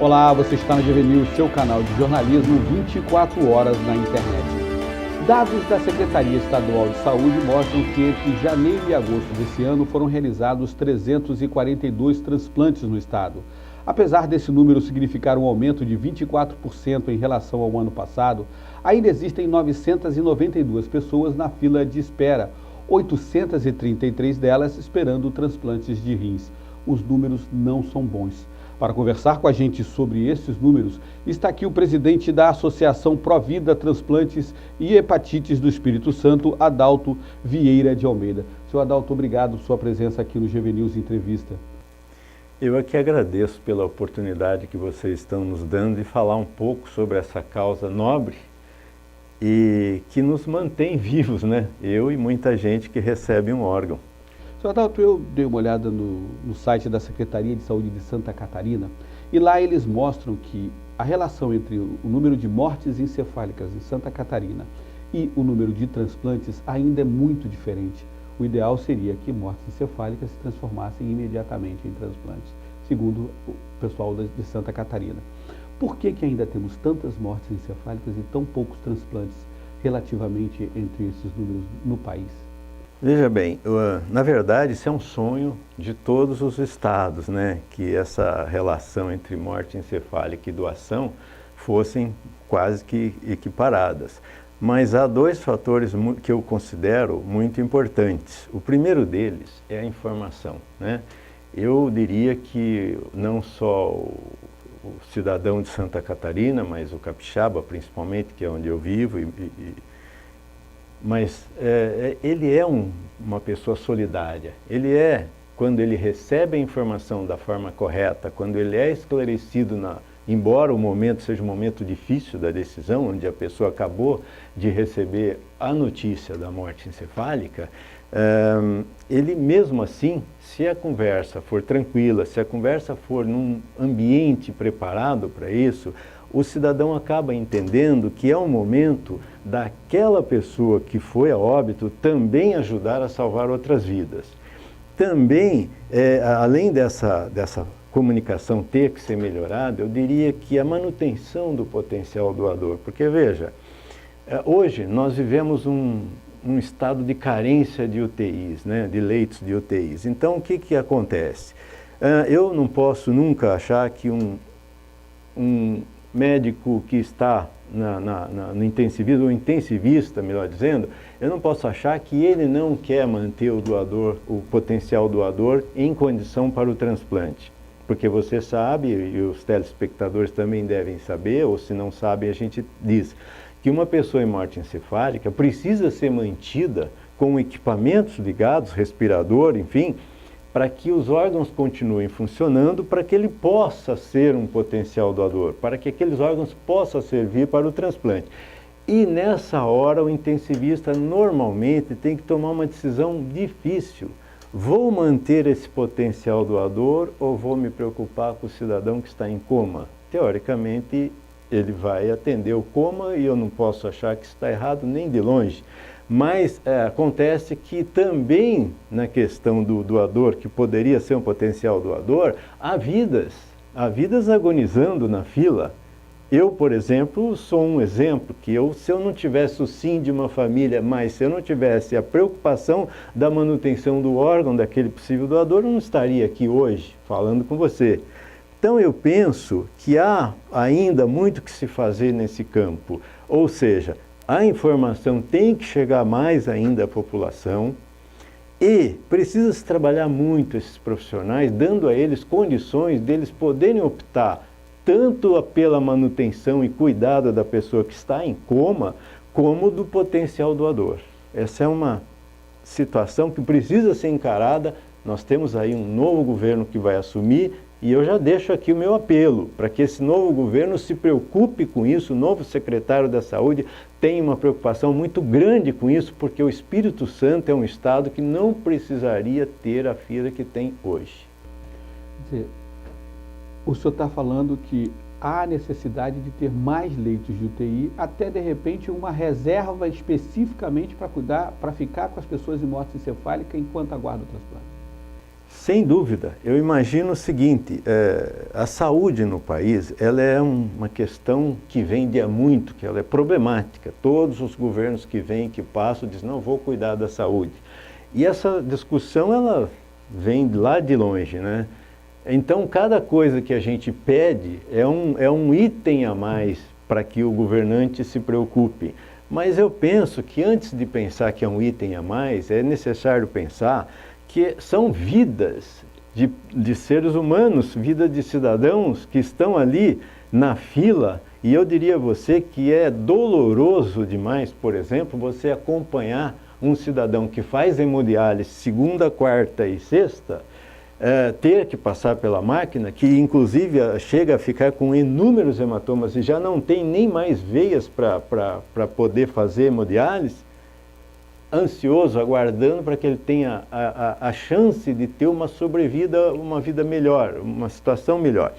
Olá, você está no GV News, seu canal de jornalismo 24 horas na internet. Dados da Secretaria Estadual de Saúde mostram que entre janeiro e agosto desse ano foram realizados 342 transplantes no estado. Apesar desse número significar um aumento de 24% em relação ao ano passado, ainda existem 992 pessoas na fila de espera, 833 delas esperando transplantes de rins. Os números não são bons. Para conversar com a gente sobre esses números, está aqui o presidente da Associação Provida Transplantes e Hepatites do Espírito Santo, Adalto Vieira de Almeida. Senhor Adalto, obrigado por sua presença aqui no GV News Entrevista. Eu aqui agradeço pela oportunidade que vocês estão nos dando de falar um pouco sobre essa causa nobre e que nos mantém vivos, né? Eu e muita gente que recebe um órgão. Senhor Adalto, eu dei uma olhada no site da Secretaria de Saúde de Santa Catarina e lá eles mostram que a relação entre o número de mortes encefálicas em Santa Catarina e o número de transplantes ainda é muito diferente. O ideal seria que mortes encefálicas se transformassem imediatamente em transplantes, segundo o pessoal de Santa Catarina. Por que ainda temos tantas mortes encefálicas e tão poucos transplantes relativamente entre esses números no país? Veja bem, na verdade isso é um sonho de todos os estados, né? Que essa relação entre morte encefálica e doação fossem quase que equiparadas. Mas há dois fatores que eu considero muito importantes. O primeiro deles é a informação, né? Eu diria que não só o cidadão de Santa Catarina, mas o capixaba principalmente, que é onde eu vivo, mas ele é uma pessoa solidária. Ele é, quando ele recebe a informação da forma correta, quando ele é esclarecido, embora o momento seja um momento difícil da decisão, onde a pessoa acabou de receber a notícia da morte encefálica, ele mesmo assim, se a conversa for tranquila, se a conversa for num ambiente preparado para isso, o cidadão acaba entendendo que é um momento daquela pessoa que foi a óbito também ajudar a salvar outras vidas. Também, além dessa comunicação ter que ser melhorada, eu diria que a manutenção do potencial doador, porque veja, hoje nós vivemos um estado de carência de UTIs, né, de leitos de UTIs. Então, o que acontece? Eu não posso nunca achar que um médico que está no intensivista, ou intensivista, melhor dizendo, eu não posso achar que ele não quer manter o doador, o potencial doador, em condição para o transplante. Porque você sabe, e os telespectadores também devem saber, ou se não sabem, a gente diz, que uma pessoa em morte encefálica precisa ser mantida com equipamentos ligados, respirador, enfim, para que os órgãos continuem funcionando, para que ele possa ser um potencial doador, para que aqueles órgãos possam servir para o transplante. E nessa hora o intensivista normalmente tem que tomar uma decisão difícil. Vou manter esse potencial doador ou vou me preocupar com o cidadão que está em coma? Teoricamente, ele vai atender o coma e eu não posso achar que isso está errado nem de longe. Mas acontece que também na questão do doador, que poderia ser um potencial doador, há vidas agonizando na fila. Eu, por exemplo, sou um exemplo que se eu não tivesse o sim de uma família, mas se eu não tivesse a preocupação da manutenção do órgão daquele possível doador, eu não estaria aqui hoje falando com você. Então eu penso que há ainda muito que se fazer nesse campo, ou seja, a informação tem que chegar mais ainda à população e precisa-se trabalhar muito esses profissionais, dando a eles condições deles poderem optar tanto pela manutenção e cuidado da pessoa que está em coma, como do potencial doador. Essa é uma situação que precisa ser encarada. Nós temos aí um novo governo que vai assumir e eu já deixo aqui o meu apelo para que esse novo governo se preocupe com isso, o novo secretário da Saúde tem uma preocupação muito grande com isso, porque o Espírito Santo é um estado que não precisaria ter a fila que tem hoje. Quer dizer, o senhor está falando que há necessidade de ter mais leitos de UTI, até de repente uma reserva especificamente para cuidar, para ficar com as pessoas em morte encefálica enquanto aguardam o transplante. Sem dúvida. Eu imagino o seguinte, a saúde no país, ela é uma questão que vem de há muito, que ela é problemática. Todos os governos que vêm, que passam, dizem, não, vou cuidar da saúde. E essa discussão, ela vem lá de longe, né? Então, cada coisa que a gente pede é um item a mais para que o governante se preocupe. Mas eu penso que antes de pensar que é um item a mais, é necessário pensar que são vidas de seres humanos, vidas de cidadãos que estão ali na fila. E eu diria a você que é doloroso demais, por exemplo, você acompanhar um cidadão que faz hemodiálise segunda, quarta e sexta, ter que passar pela máquina, que inclusive chega a ficar com inúmeros hematomas e já não tem nem mais veias para poder fazer hemodiálise, ansioso, aguardando para que ele tenha a chance de ter uma sobrevida, uma vida melhor, uma situação melhor.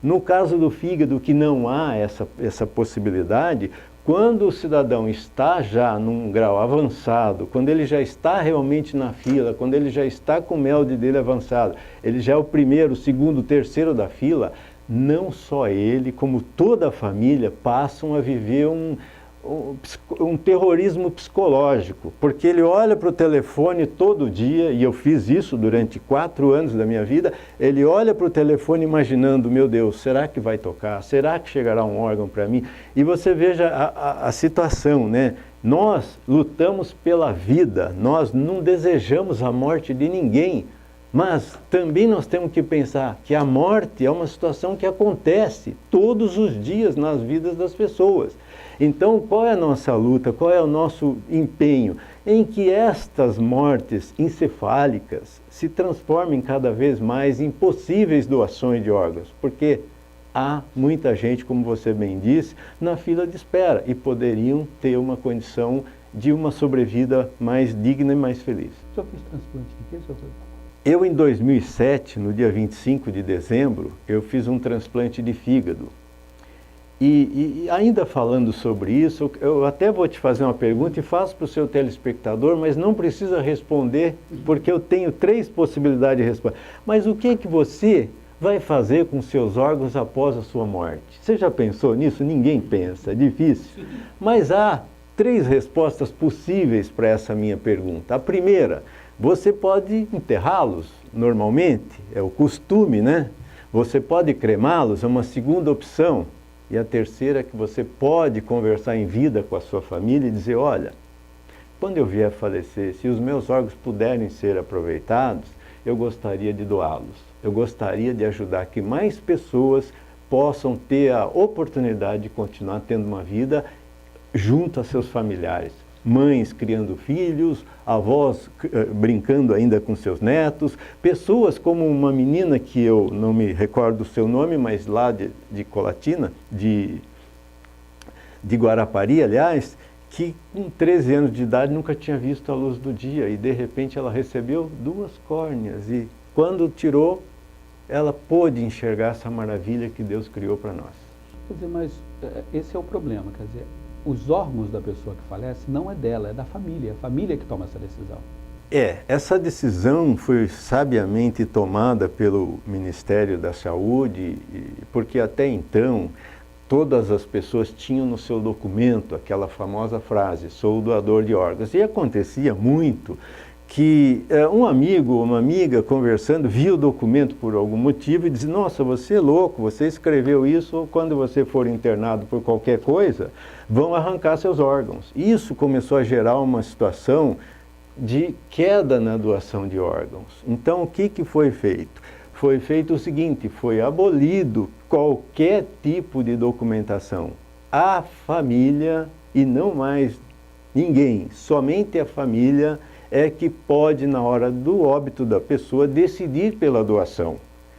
No caso do fígado, que não há essa possibilidade, quando o cidadão está já num grau avançado, quando ele já está realmente na fila, quando ele já está com o MELD dele avançado, ele já é o primeiro, o segundo, o terceiro da fila, não só ele, como toda a família, passam a viver um terrorismo psicológico, porque ele olha para o telefone todo dia, e eu fiz isso durante 4 anos da minha vida, ele olha para o telefone imaginando, meu Deus, será que vai tocar? Será que chegará um órgão para mim? E você veja a situação, né? Nós lutamos pela vida, nós não desejamos a morte de ninguém, mas também nós temos que pensar que a morte é uma situação que acontece todos os dias nas vidas das pessoas. Então, qual é a nossa luta, qual é o nosso empenho? Em que estas mortes encefálicas se transformem cada vez mais em possíveis doações de órgãos, porque há muita gente, como você bem disse, na fila de espera e poderiam ter uma condição de uma sobrevida mais digna e mais feliz. O senhor fez transplante de quê, senhor? Eu, em 2007, no dia 25 de dezembro, eu fiz um transplante de fígado. E ainda falando sobre isso, eu até vou te fazer uma pergunta e faço para o seu telespectador, mas não precisa responder, porque eu tenho 3 possibilidades de responder. Mas o que é que você vai fazer com seus órgãos após a sua morte? Você já pensou nisso? Ninguém pensa, é difícil. Mas há 3 respostas possíveis para essa minha pergunta. A primeira, você pode enterrá-los normalmente, é o costume, né? Você pode cremá-los, é uma segunda opção. E a terceira é que você pode conversar em vida com a sua família e dizer, olha, quando eu vier a falecer, se os meus órgãos puderem ser aproveitados, eu gostaria de doá-los. Eu gostaria de ajudar que mais pessoas possam ter a oportunidade de continuar tendo uma vida junto a seus familiares. Mães criando filhos, avós brincando ainda com seus netos, pessoas como uma menina que eu não me recordo o seu nome, mas lá de Colatina, de Guarapari, aliás, que com 13 anos de idade nunca tinha visto a luz do dia e de repente ela recebeu 2 córneas e quando tirou, ela pôde enxergar essa maravilha que Deus criou para nós. Quer dizer, mas esse é o problema, quer dizer, os órgãos da pessoa que falece não é dela, é da família, é a família que toma essa decisão. Essa decisão foi sabiamente tomada pelo Ministério da Saúde, porque até então todas as pessoas tinham no seu documento aquela famosa frase, sou doador de órgãos. E acontecia muito que um amigo ou uma amiga conversando, via o documento por algum motivo e dizia, nossa, você é louco, você escreveu isso, ou quando você for internado por qualquer coisa, vão arrancar seus órgãos. Isso começou a gerar uma situação de queda na doação de órgãos. Então, o que foi feito? Foi feito o seguinte, foi abolido qualquer tipo de documentação. A família, e não mais ninguém, somente a família, é que pode, na hora do óbito da pessoa, decidir pela doação.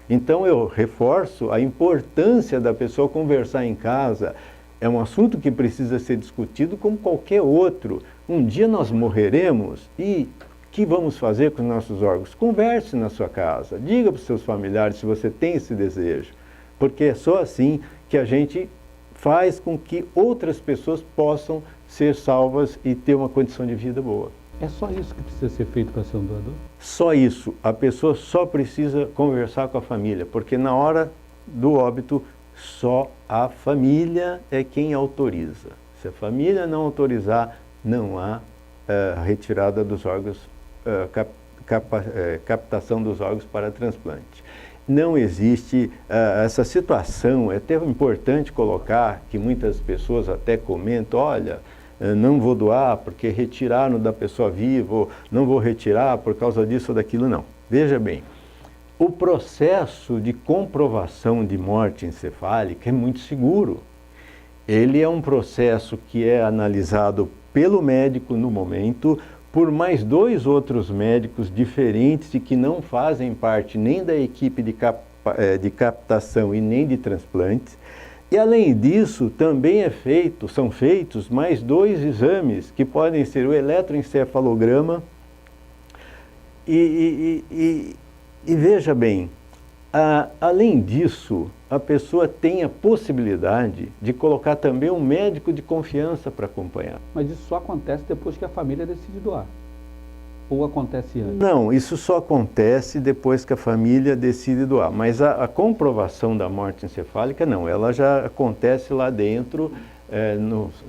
Então, eu reforço a importância da pessoa conversar em casa. É um assunto que precisa ser discutido como qualquer outro. Um dia nós morreremos e o que vamos fazer com os nossos órgãos? Converse na sua casa, diga para os seus familiares se você tem esse desejo. Porque é só assim que a gente faz com que outras pessoas possam ser salvas e ter uma condição de vida boa. É só isso que precisa ser feito para ser um doador? Só isso. A pessoa só precisa conversar com a família, porque na hora do óbito, só a família é quem autoriza. Se a família não autorizar, não há retirada dos órgãos, captação dos órgãos para transplante. Não existe essa situação. É até importante colocar que muitas pessoas até comentam, olha, não vou doar porque retiraram da pessoa viva, ou não vou retirar por causa disso ou daquilo, não. Veja bem, o processo de comprovação de morte encefálica é muito seguro. Ele é um processo que é analisado pelo médico no momento, por mais 2 outros médicos diferentes e que não fazem parte nem da equipe de captação e nem de transplantes. E além disso, também são feitos mais 2 exames, que podem ser o eletroencefalograma e veja bem, além disso, a pessoa tem a possibilidade de colocar também um médico de confiança para acompanhar. Mas isso só acontece depois que a família decide doar? Ou acontece antes? Não, isso só acontece depois que a família decide doar. Mas a comprovação da morte encefálica, não. Ela já acontece lá dentro,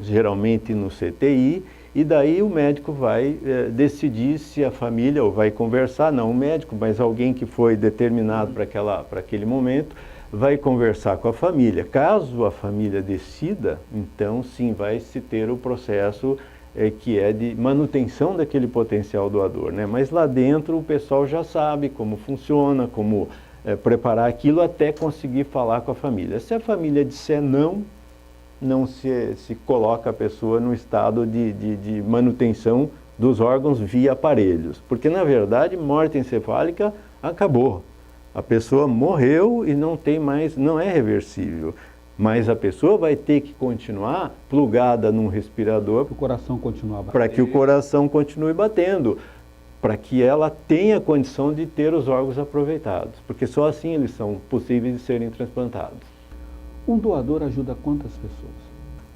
geralmente no CTI, e daí o médico vai decidir se a família, ou vai conversar, não o médico, mas alguém que foi determinado para aquele momento, vai conversar com a família. Caso a família decida, então sim vai se ter o processo que é de manutenção daquele potencial doador, né? Mas lá dentro o pessoal já sabe como funciona, como preparar aquilo até conseguir falar com a família. Se a família disser não se coloca a pessoa no estado de manutenção dos órgãos via aparelhos, porque na verdade morte encefálica acabou. A pessoa morreu e não tem mais, não é reversível. Mas a pessoa vai ter que continuar plugada num respirador para o coração continuar batendo. Para que o coração continue batendo, para que ela tenha condição de ter os órgãos aproveitados, porque só assim eles são possíveis de serem transplantados. Um doador ajuda quantas pessoas?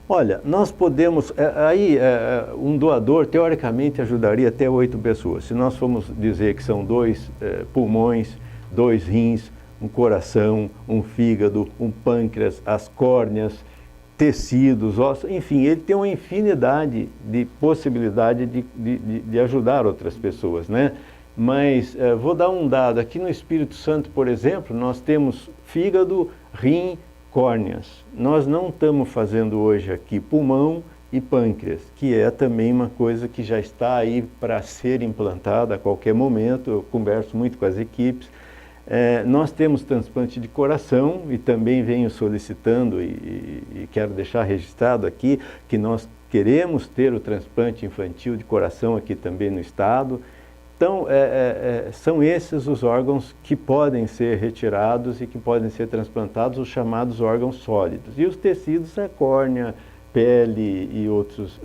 Olha, nós podemos, um doador teoricamente ajudaria até 8 pessoas. Se nós formos dizer que são 2 pulmões, 2 rins, um coração, um fígado, um pâncreas, as córneas, tecidos, ossos, enfim, ele tem uma infinidade de possibilidade de ajudar outras pessoas, né? Mas vou dar um dado, aqui no Espírito Santo, por exemplo, nós temos fígado, rim, córneas. Nós não estamos fazendo hoje aqui pulmão e pâncreas, que é também uma coisa que já está aí para ser implantada a qualquer momento. Eu converso muito com as equipes. Nós temos transplante de coração e também venho solicitando e quero deixar registrado aqui que nós queremos ter o transplante infantil de coração aqui também no estado. Então, são esses os órgãos que podem ser retirados e que podem ser transplantados, os chamados órgãos sólidos. E os tecidos é córnea, pele e outros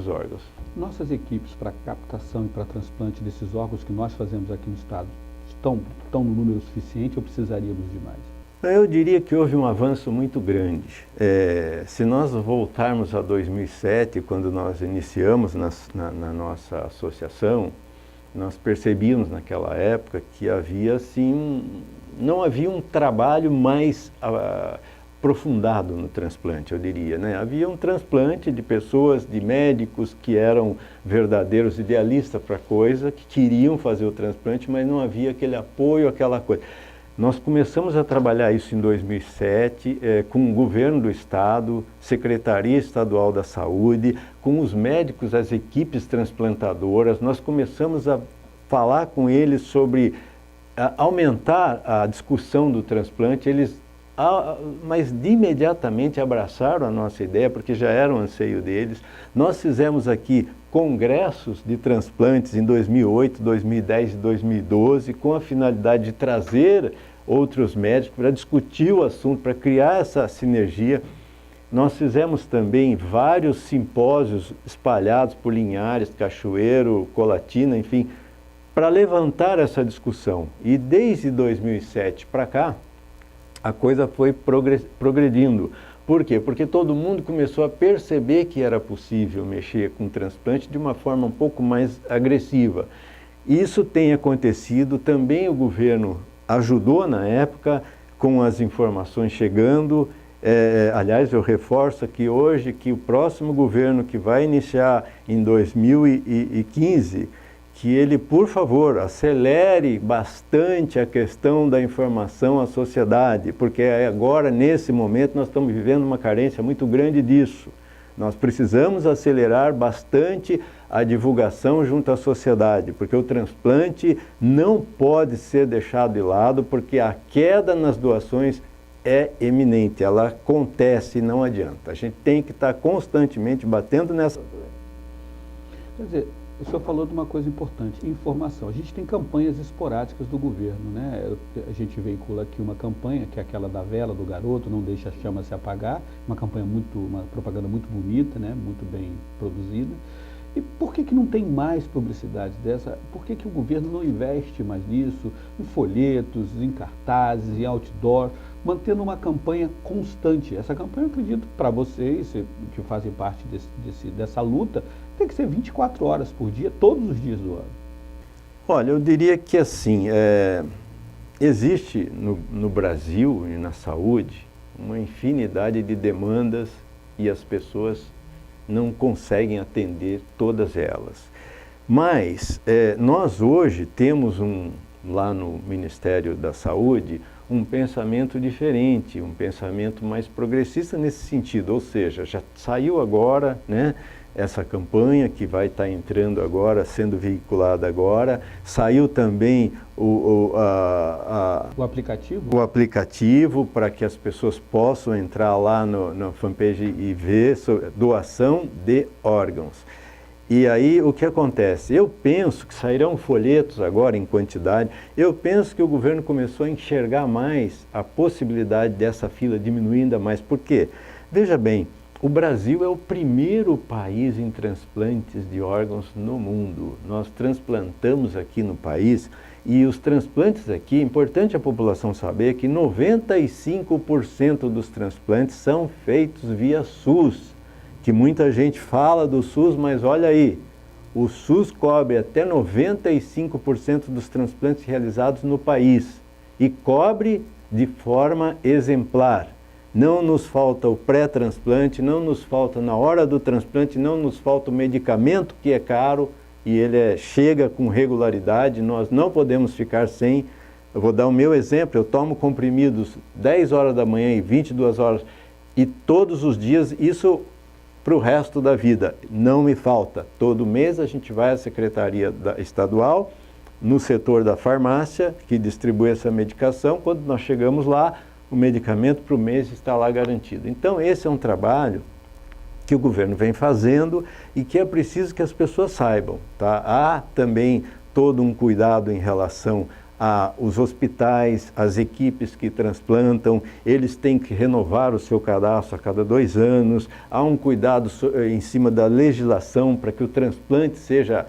órgãos. Nossas equipes para captação e para transplante desses órgãos que nós fazemos aqui no estado estão no número suficiente ou precisaríamos de mais? Eu diria que houve um avanço muito grande. Se nós voltarmos a 2007, quando nós iniciamos na nossa associação, nós percebíamos naquela época que havia, assim, não havia um trabalho mais aprofundado no transplante, eu diria, né? Havia um transplante de pessoas, de médicos que eram verdadeiros idealistas para a coisa, que queriam fazer o transplante, mas não havia aquele apoio, aquela coisa. Nós começamos a trabalhar isso em 2007, com o governo do estado, Secretaria Estadual da Saúde, com os médicos, as equipes transplantadoras. Nós começamos a falar com eles sobre aumentar a discussão do transplante. Mas de imediatamente abraçaram a nossa ideia, porque já era um anseio deles. Nós fizemos aqui congressos de transplantes em 2008, 2010 e 2012, com a finalidade de trazer outros médicos para discutir o assunto, para criar essa sinergia. Nós fizemos também vários simpósios espalhados por Linhares, Cachoeiro, Colatina, enfim, para levantar essa discussão. E desde 2007 para cá, a coisa foi progredindo, Por quê? Porque todo mundo começou a perceber que era possível mexer com transplante de uma forma um pouco mais agressiva. Isso tem acontecido, também o governo ajudou na época com as informações chegando. Aliás, eu reforço aqui hoje que o próximo governo que vai iniciar em 2015, que ele, por favor, acelere bastante a questão da informação à sociedade, porque agora, nesse momento, nós estamos vivendo uma carência muito grande disso. Nós precisamos acelerar bastante a divulgação junto à sociedade, porque o transplante não pode ser deixado de lado, porque a queda nas doações é eminente, ela acontece e não adianta. A gente tem que estar constantemente batendo nessa... Quer dizer, o senhor falou de uma coisa importante, informação. A gente tem campanhas esporádicas do governo, né? A gente veicula aqui uma campanha, que é aquela da vela do garoto, não deixa a chama se apagar, uma propaganda muito bonita, né? Muito bem produzida. E por que não tem mais publicidade dessa? Por que o governo não investe mais nisso, em folhetos, em cartazes, em outdoor, mantendo uma campanha constante? Essa campanha, eu acredito, para vocês, que fazem parte dessa luta, tem que ser 24 horas por dia, todos os dias do ano. Olha, eu diria que assim, existe no Brasil e na saúde uma infinidade de demandas e as pessoas não conseguem atender todas elas. Mas nós hoje temos lá no Ministério da Saúde um pensamento diferente, um pensamento mais progressista nesse sentido, ou seja, já saiu agora, né, essa campanha que vai estar entrando agora, sendo veiculada agora, saiu também o aplicativo para que as pessoas possam entrar lá na fanpage e ver doação de órgãos. E aí o que acontece? Eu penso que sairão folhetos agora em quantidade, eu penso que o governo começou a enxergar mais a possibilidade dessa fila diminuir ainda mais. Por quê? Veja bem, o Brasil é o primeiro país em transplantes de órgãos no mundo. Nós transplantamos aqui no país e os transplantes aqui, é importante a população saber que 95% dos transplantes são feitos via SUS. Que muita gente fala do SUS, mas olha aí, o SUS cobre até 95% dos transplantes realizados no país e cobre de forma exemplar. Não nos falta o pré-transplante, não nos falta na hora do transplante, não nos falta o medicamento que é caro e ele chega com regularidade, nós não podemos ficar sem. Eu vou dar o meu exemplo, eu tomo comprimidos 10 horas da manhã e 22 horas e todos os dias, isso para o resto da vida, não me falta. Todo mês a gente vai à Secretaria Estadual, no setor da farmácia, que distribui essa medicação, quando nós chegamos lá, o medicamento para o mês está lá garantido. Então esse é um trabalho que o governo vem fazendo e que é preciso que as pessoas saibam, tá? Há também todo um cuidado em relação os hospitais, as equipes que transplantam, eles têm que renovar o seu cadastro a cada 2 anos, há um cuidado em cima da legislação para que o transplante seja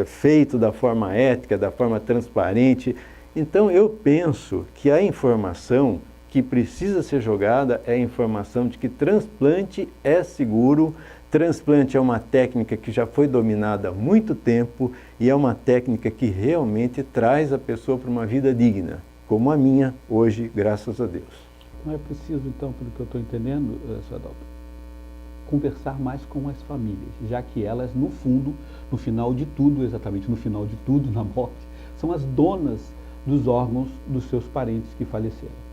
feito da forma ética, da forma transparente. Então eu penso que a informação que precisa ser jogada é a informação de que transplante é seguro, transplante é uma técnica que já foi dominada há muito tempo e é uma técnica que realmente traz a pessoa para uma vida digna, como a minha hoje, graças a Deus. Não é preciso, então, pelo que eu estou entendendo, Sr. Adalto, conversar mais com as famílias, já que elas, no fundo, no final de tudo, exatamente no final de tudo, na morte, são as donas dos órgãos dos seus parentes que faleceram.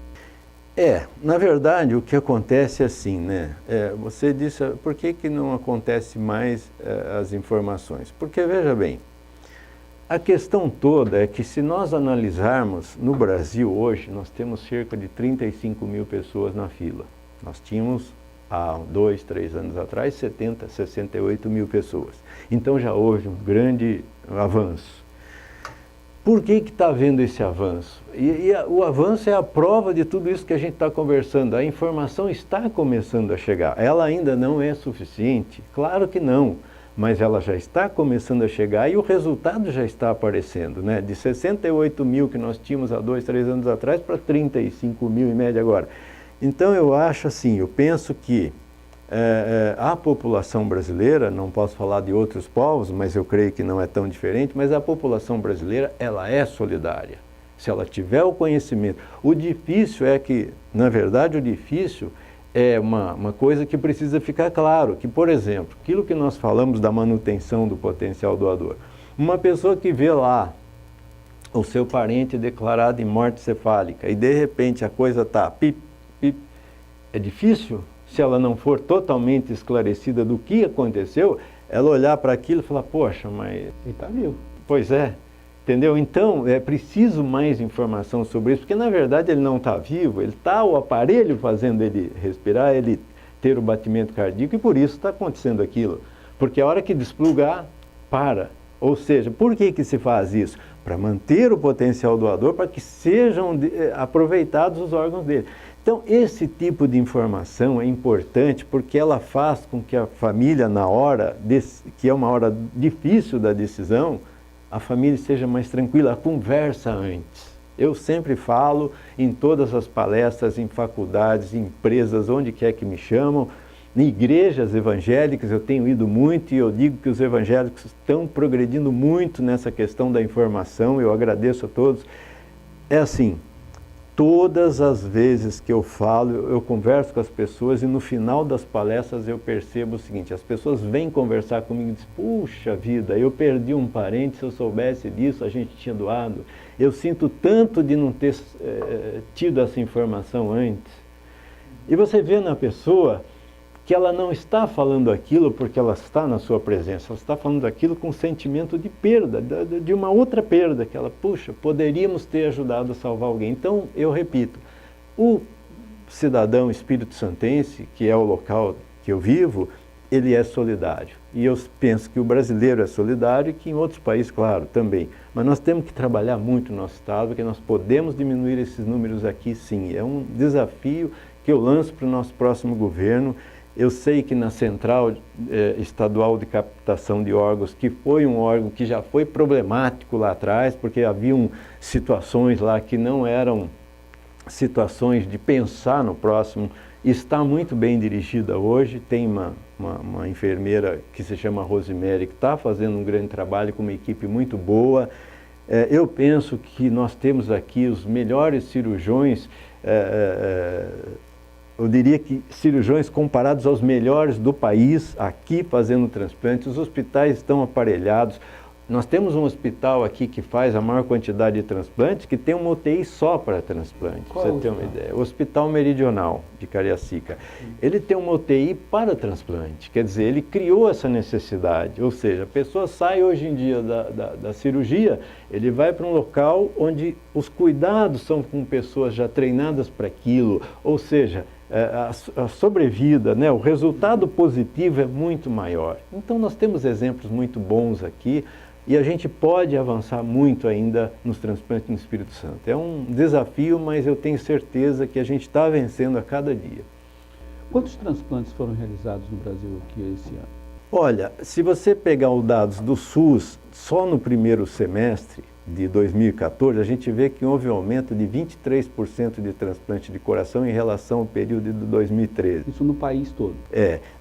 Na verdade, o que acontece é assim, né? Você disse, por que não acontece mais as informações? Porque, veja bem, a questão toda é que se nós analisarmos, no Brasil hoje, nós temos cerca de 35 mil pessoas na fila. Nós tínhamos, há 2, 3 anos atrás, 68 mil pessoas. Então já houve um grande avanço. Por que está havendo esse avanço? O avanço é a prova de tudo isso que a gente está conversando. A informação está começando a chegar. Ela ainda não é suficiente? Claro que não. Mas ela já está começando a chegar e o resultado já está aparecendo, né? De 68 mil que nós tínhamos há 2, 3 anos atrás para 35 mil em média agora. Então eu acho assim, eu penso que a população brasileira, não posso falar de outros povos, mas eu creio que não é tão diferente, mas a população brasileira, ela é solidária. Se ela tiver o conhecimento. O difícil é que, na verdade, o difícil é uma coisa que precisa ficar claro, que, por exemplo, aquilo que nós falamos da manutenção do potencial doador, uma pessoa que vê lá o seu parente declarado em morte cefálica e, de repente, a coisa está pip, pip, é difícil, se ela não for totalmente esclarecida do que aconteceu, ela olhar para aquilo e falar, poxa, mas Ele está vivo. pois é, entendeu? Então, é preciso mais informação sobre isso, porque na verdade ele não está vivo, ele está o aparelho fazendo ele respirar, ele ter o batimento cardíaco, e por isso está acontecendo aquilo. Porque a hora que desplugar, para. Ou seja, por que se faz isso? Para manter o potencial doador, para que sejam aproveitados os órgãos dele. Então, esse tipo de informação é importante porque ela faz com que a família, na hora, que é uma hora difícil da decisão, a família seja mais tranquila, a conversa antes. Eu sempre falo em todas as palestras, em faculdades, em empresas, onde quer que me chamam, em igrejas evangélicas, eu tenho ido muito e eu digo que os evangélicos estão progredindo muito nessa questão da informação, eu agradeço a todos. É assim, todas as vezes que eu falo, eu converso com as pessoas e no final das palestras eu percebo o seguinte, as pessoas vêm conversar comigo e dizem, puxa vida, eu perdi um parente, se eu soubesse disso a gente tinha doado. Eu sinto tanto de não ter tido essa informação antes. E você vê na pessoa que ela não está falando aquilo porque ela está na sua presença, ela está falando aquilo com sentimento de perda, de uma outra perda, que ela, puxa, poderíamos ter ajudado a salvar alguém. Então, eu repito, o cidadão espírito-santense, que é o local que eu vivo, ele é solidário. E eu penso que o brasileiro é solidário e que em outros países, claro, também. Mas nós temos que trabalhar muito no nosso estado, porque nós podemos diminuir esses números aqui, sim. É um desafio que eu lanço para o nosso próximo governo. Eu sei que na Central Estadual de Captação de Órgãos, que foi um órgão que já foi problemático lá atrás, porque haviam situações lá que não eram situações de pensar no próximo, está muito bem dirigida hoje. Tem uma enfermeira que se chama Rosemary, que está fazendo um grande trabalho com uma equipe muito boa. Eu penso que nós temos aqui os melhores cirurgiões, eu diria que cirurgiões comparados aos melhores do país, aqui fazendo transplante. Os hospitais estão aparelhados. Nós temos um hospital aqui que faz a maior quantidade de transplantes, que tem uma UTI só para transplante, para você ter uma ideia. O Hospital Meridional de Cariacica. Ele tem uma UTI para transplante, quer dizer, ele criou essa necessidade. Ou seja, a pessoa sai hoje em dia da cirurgia, ele vai para um local onde os cuidados são com pessoas já treinadas para aquilo, ou seja, a sobrevida, né, o resultado positivo é muito maior. Então nós temos exemplos muito bons aqui e a gente pode avançar muito ainda nos transplantes no Espírito Santo. É um desafio, mas eu tenho certeza que a gente está vencendo a cada dia. Quantos transplantes foram realizados no Brasil aqui esse ano? Olha, se você pegar os dados do SUS, só no primeiro semestre de 2014, a gente vê que houve um aumento de 23% de transplante de coração em relação ao período de 2013. Isso no país todo?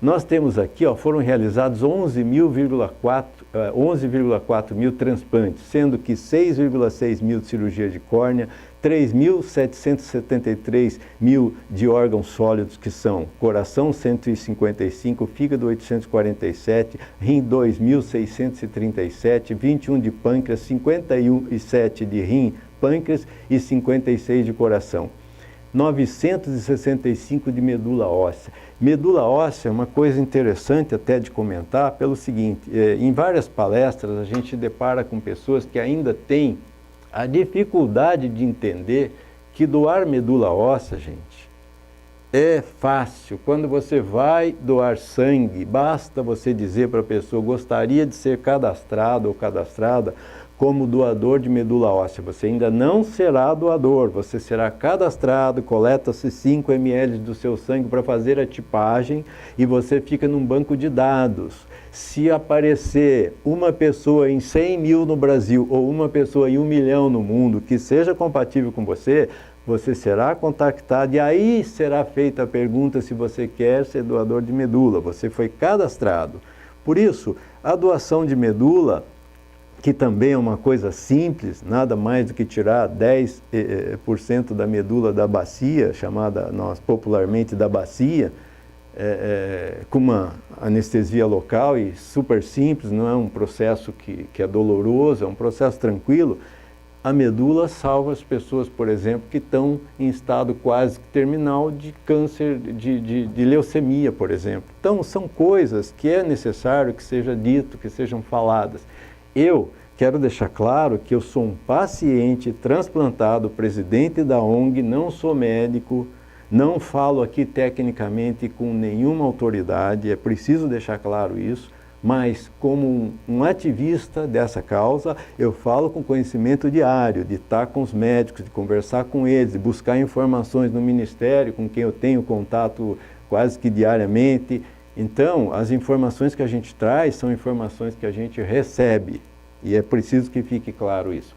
Nós temos aqui, foram realizados 11,4 mil transplantes, sendo que 6,6 mil de cirurgia de córnea, 3.773 mil de órgãos sólidos, que são coração 155, fígado 847, rim 2.637, 21 de pâncreas, 51,7 de rim, pâncreas e 56 de coração. 965 de medula óssea. Medula óssea é uma coisa interessante até de comentar pelo seguinte, em várias palestras a gente depara com pessoas que ainda têm a dificuldade de entender que doar medula óssea, gente, é fácil. Quando você vai doar sangue, basta você dizer para a pessoa, gostaria de ser cadastrado ou cadastrada como doador de medula óssea. Você ainda não será doador, você será cadastrado, coleta-se 5 ml do seu sangue para fazer a tipagem e você fica num banco de dados. Se aparecer uma pessoa em 100 mil no Brasil ou uma pessoa em 1 milhão no mundo que seja compatível com você, você será contactado e aí será feita a pergunta se você quer ser doador de medula. Você foi cadastrado. Por isso, a doação de medula, que também é uma coisa simples, nada mais do que tirar 10% da medula da bacia, chamada nós popularmente da bacia, com uma anestesia local e super simples, não é um processo que é doloroso, é um processo tranquilo. A medula salva as pessoas, por exemplo, que estão em estado quase terminal de câncer, de leucemia, por exemplo. Então, são coisas que é necessário que seja dito, que sejam faladas. Eu quero deixar claro que eu sou um paciente transplantado, presidente da ONG, não sou médico, não falo aqui tecnicamente com nenhuma autoridade, é preciso deixar claro isso. Mas como um ativista dessa causa, eu falo com conhecimento diário, de estar com os médicos, de conversar com eles, de buscar informações no Ministério, com quem eu tenho contato quase que diariamente. Então, as informações que a gente traz são informações que a gente recebe, e é preciso que fique claro isso.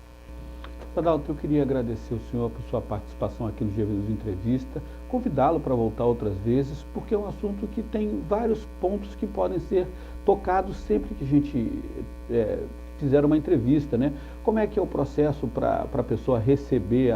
Adalto, eu queria agradecer ao senhor por sua participação aqui no GVNews Entrevista, convidá-lo para voltar outras vezes, porque é um assunto que tem vários pontos que podem ser tocados sempre que a gente fizer uma entrevista, né? Como é que é o processo para a pessoa receber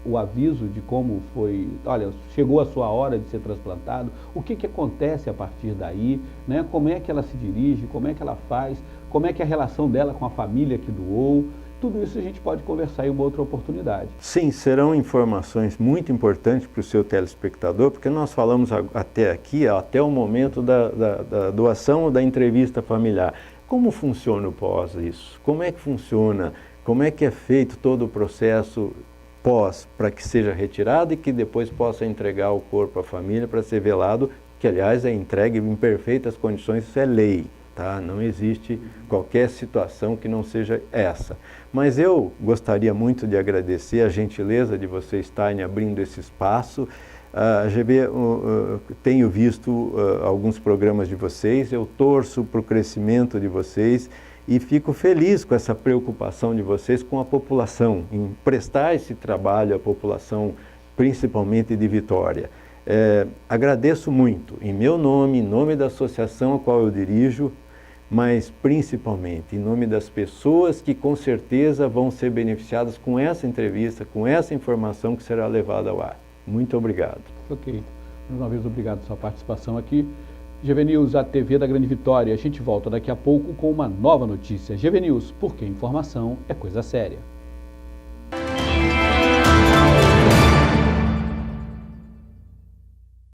o aviso de como foi, olha, chegou a sua hora de ser transplantado, o que acontece a partir daí, né? Como é que ela se dirige, como é que ela faz, como é que é a relação dela com a família que doou. Tudo isso a gente pode conversar em uma outra oportunidade. Sim, serão informações muito importantes para o seu telespectador, porque nós falamos até aqui, até o momento da doação ou da entrevista familiar. Como funciona o pós isso? Como é que funciona? Como é que é feito todo o processo pós para que seja retirado e que depois possa entregar o corpo à família para ser velado, que aliás é entregue em perfeitas condições, isso é lei. Tá? Não existe qualquer situação que não seja essa. Mas eu gostaria muito de agradecer a gentileza de vocês estarem abrindo esse espaço. A GB, tenho visto alguns programas de vocês, eu torço para o crescimento de vocês e fico feliz com essa preocupação de vocês com a população, em prestar esse trabalho à população, principalmente de Vitória. Agradeço muito, em meu nome, em nome da associação a qual eu dirijo, mas principalmente em nome das pessoas que com certeza vão ser beneficiadas com essa entrevista, com essa informação que será levada ao ar. Muito obrigado. Ok. Mais uma vez, obrigado pela sua participação aqui. GVNews, a TV da Grande Vitória. A gente volta daqui a pouco com uma nova notícia. GVNews, porque informação é coisa séria.